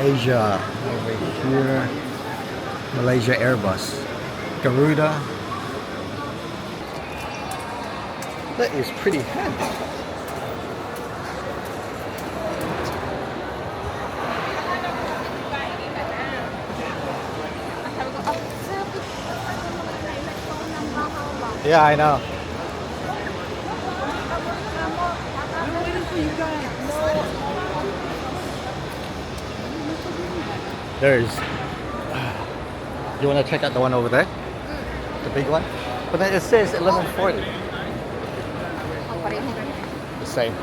Asia over here. Malaysia Airbus. Garuda. That is pretty handy. Yeah, I know. There's. You want to check out the one over there? The big one? But then it says 1140. The same.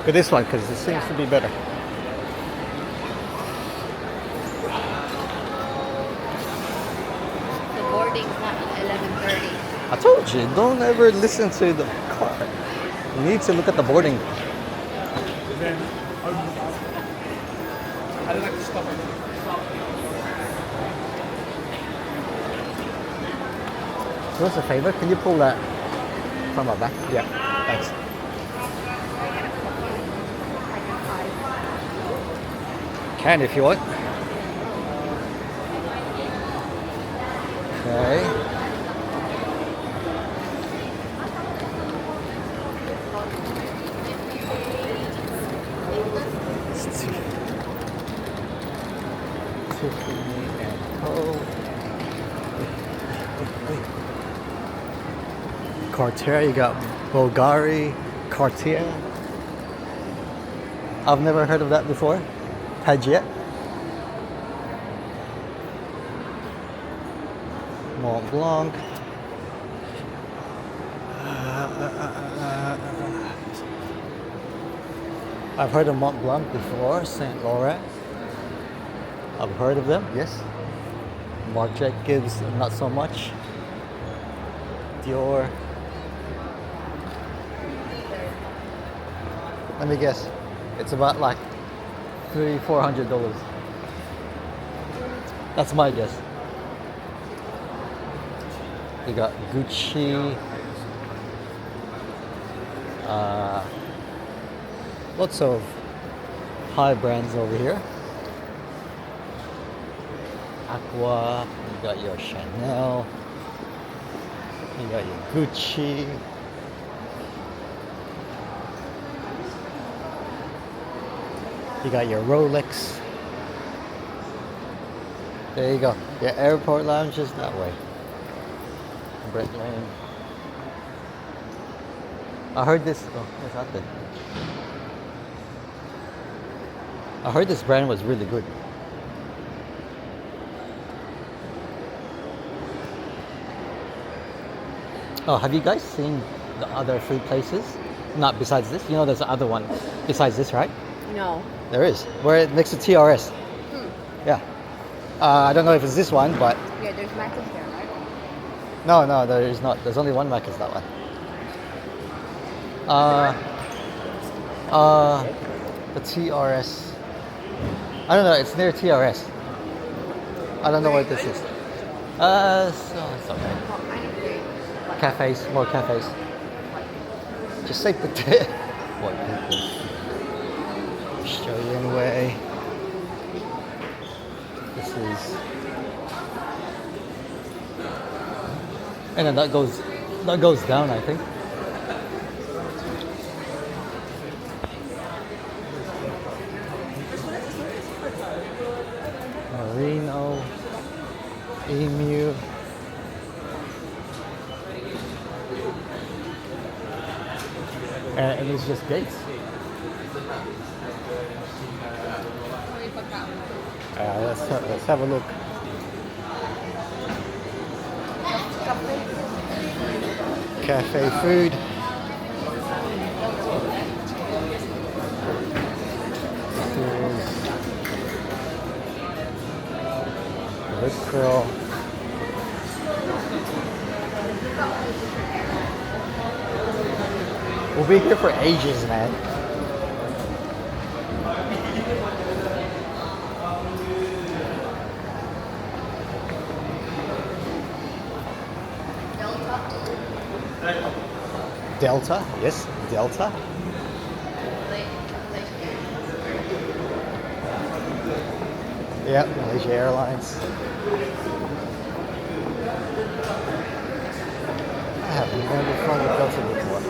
But this one, because it seems to be better. The boarding's not 11:30. I told you, don't ever listen to the car. You need to look at the boarding. I'd like to stop it. Do us a favor, can you pull that from my back? Yeah, thanks. Can if you want. Okay. Tiffany and Co. Cartier, you got Bulgari, Cartier. I've never heard of that before. Paget. Mont Blanc. I've heard of Mont Blanc before, Saint Laurent. I've heard of them, yes. Marc Jacobs, not so much. Dior. Let me guess. It's about like $300-400. That's my guess. You got Gucci. Lots of high brands over here. Aqua. You got your Chanel. You got your Gucci. You got your Rolex. There you go. Your airport lounge is that way. Brett Lane. I heard this. Oh, what's that then? I heard this brand was really good. Oh, have you guys seen the other food places? Not besides this. You know, there's the other one besides this, right? No. There is. We're next to TRS. Yeah. I don't know if it's this one, but Yeah, there's Macca's there, right? no, there is not. There's only one Macca's, that one. The TRS. I don't know. It's near TRS. I don't know what this is. So it's okay. Cafes, more cafes. Just say potato. What people? Australian way. This is, and then that goes down, I think. Merino, Emu. And it's just gates. Let's have a look. Cafe food. This is Curl. We'll be here for ages, man. Delta, yes, Delta. Yep, Malaysia Airlines. I have never flown with Delta before.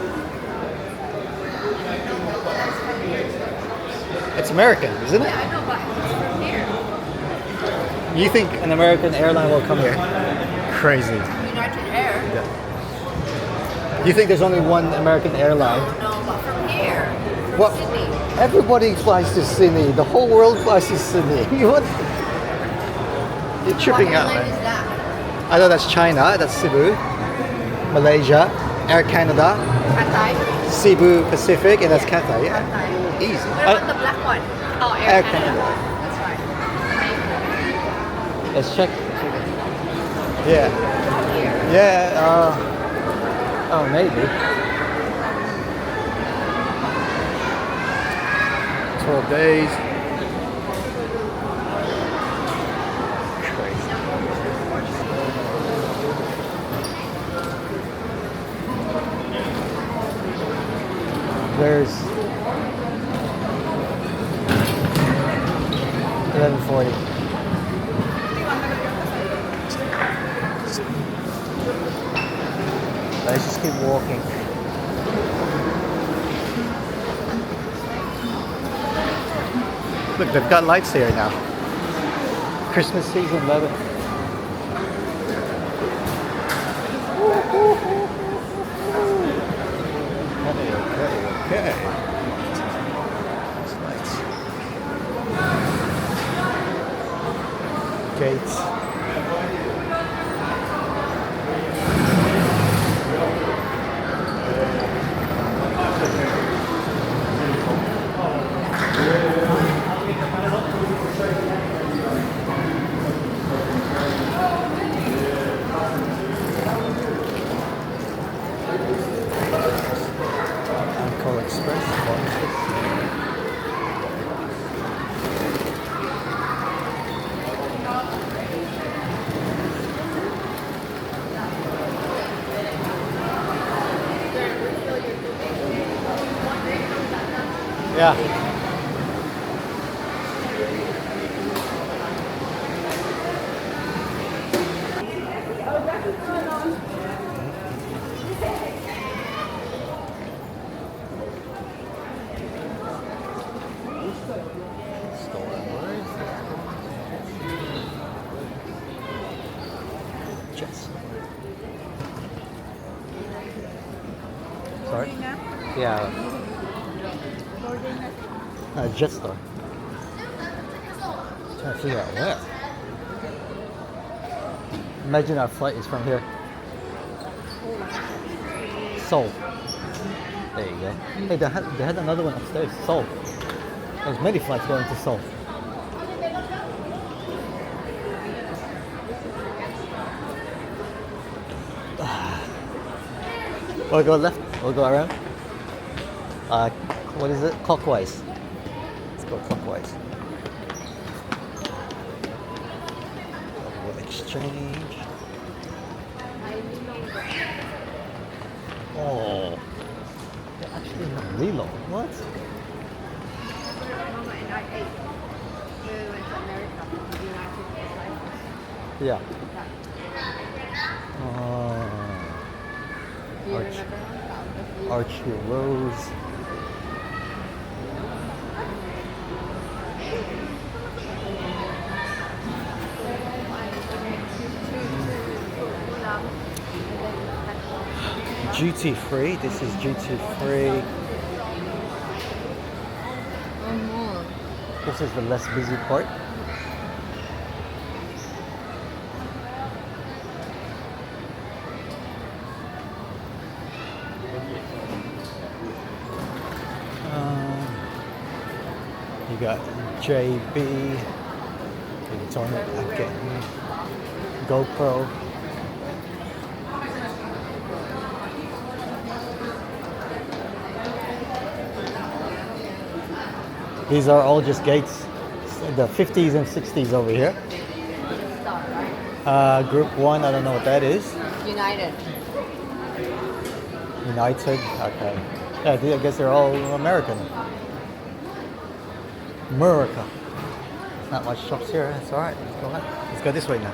It's American, isn't it? Yeah, I know, but it's from here. You think an American airline will come here? Crazy. United Air. Yeah. You think there's only one American airline? No, but from here. What? Sydney. Everybody flies to Sydney. The whole world flies to Sydney. What? You're tripping What out, airline is man. that? I know that's China. That's Cebu. Malaysia. Air Canada. Cathay. Cebu Pacific. And that's Cathay. Yeah. Cathay. Easy. What about the black one? Oh, Air, Air Canada. Canada. That's right. Let's check. Yeah. Here. Yeah. Oh, maybe. 12 days. Crazy. There's 11:40. Let's just keep walking. Look, they've got lights here now. Christmas season, love it. Okay. There's lights. Gates. Uncle Express. Yeah. Sorry? Yeah. Jet store. Trying to figure out where. Imagine our flight is from here. Seoul. There you go. Hey, they had another one upstairs. Seoul. There's many flights going to Seoul. We'll go left. We'll go around. What is it? Clockwise. Let's go clockwise. We'll exchange. Oh, they actually have Lilo. What? Mama and I ate. We went to America. United Airlines. Yeah. Do you remember? Archie Rose. Duty free. This is duty free. This is the less busy part. You got JB, Electronic again, GoPro. These are all just gates, the 50s and 60s over here. Group 1, I don't know what that is. United. United, okay. Yeah, I guess they're all American. America. Not much shops here. It's alright. Let's go on. Let's go this way now.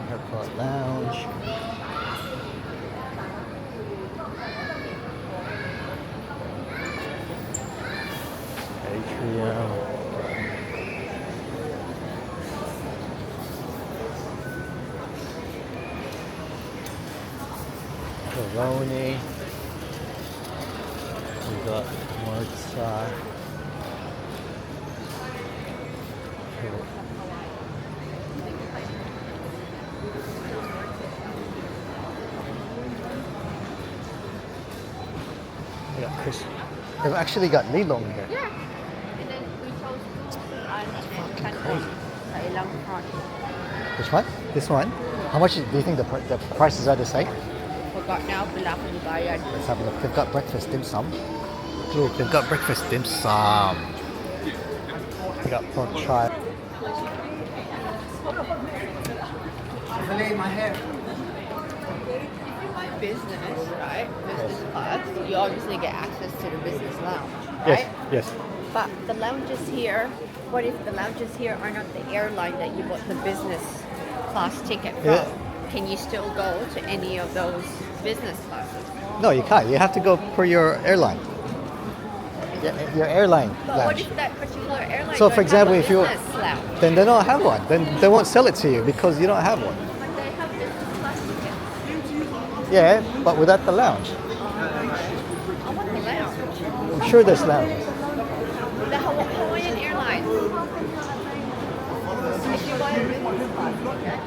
Airport Lounge. Atrium. Peroni. We got Mozart. We got Chris. They've actually got Lilong here. Yeah. And then we chose two and country. Which one? This one? How much do you think the prices are the same? Forgot now, pala ko bayad. Let's have a look. They've got breakfast dim sum. Look, they've got breakfast dim sum. They got pork chop. My hair. Business, right? Business class. You obviously get access to the business lounge, right? Yes, yes. But the lounges here, what if the lounges here are not the airline that you bought the business class ticket from? Yeah. Can you still go to any of those business classes? No, you can't. You have to go per your airline. Your airline But what lounge. if that particular airline So, don't for example, have a if you business lounge? then they don't have one. Then they won't sell it to you because you don't have one. But they have business class tickets. Yeah, but without the lounge. I want the lounge. I'm sure there's lounge. The Hawaiian Airlines. If you buy a business class ticket.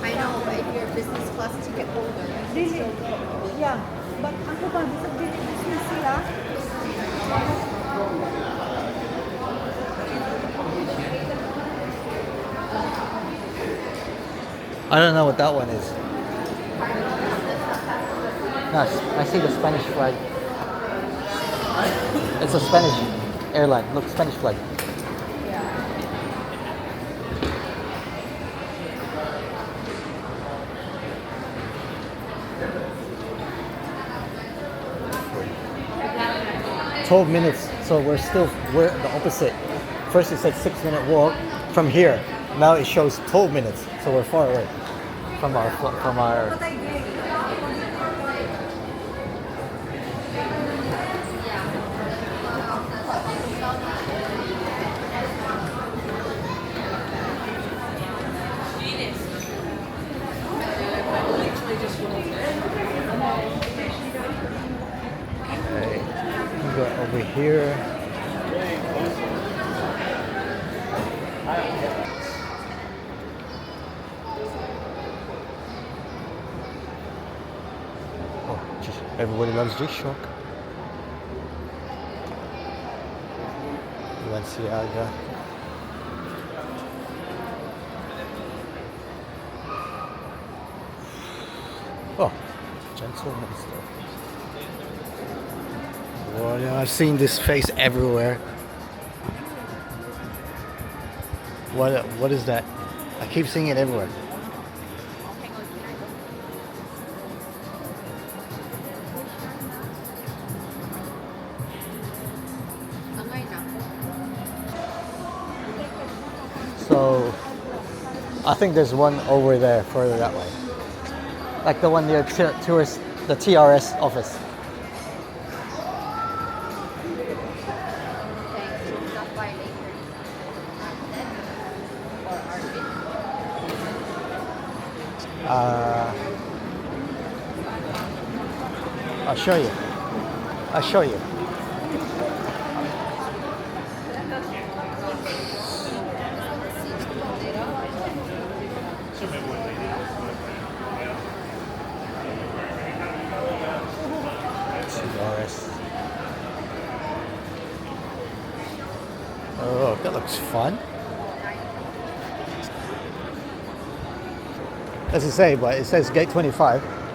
I know, but if you're a business class ticket holder, you can still go. Yeah, but ako ba, bisa business sila? I don't know what that one is. No, I see the Spanish flag. It's a Spanish airline. Look, Spanish flag. Yeah. 12 minutes, so we're the opposite. First it said 6-minute walk from here. Now it shows 12 minutes, so we're far away from our. Okay, we go over here. Oh, just everybody loves G-Shock. Balenciaga. Oh, gentleman store. Well, yeah, I've seen this face everywhere. What is that? I keep seeing it everywhere. So, I think there's one over there, further that way. Like the one near tourist, the TRS office. I'll show you. I'll show you. TRS. Oh, that looks fun. Doesn't say, but it says gate 25.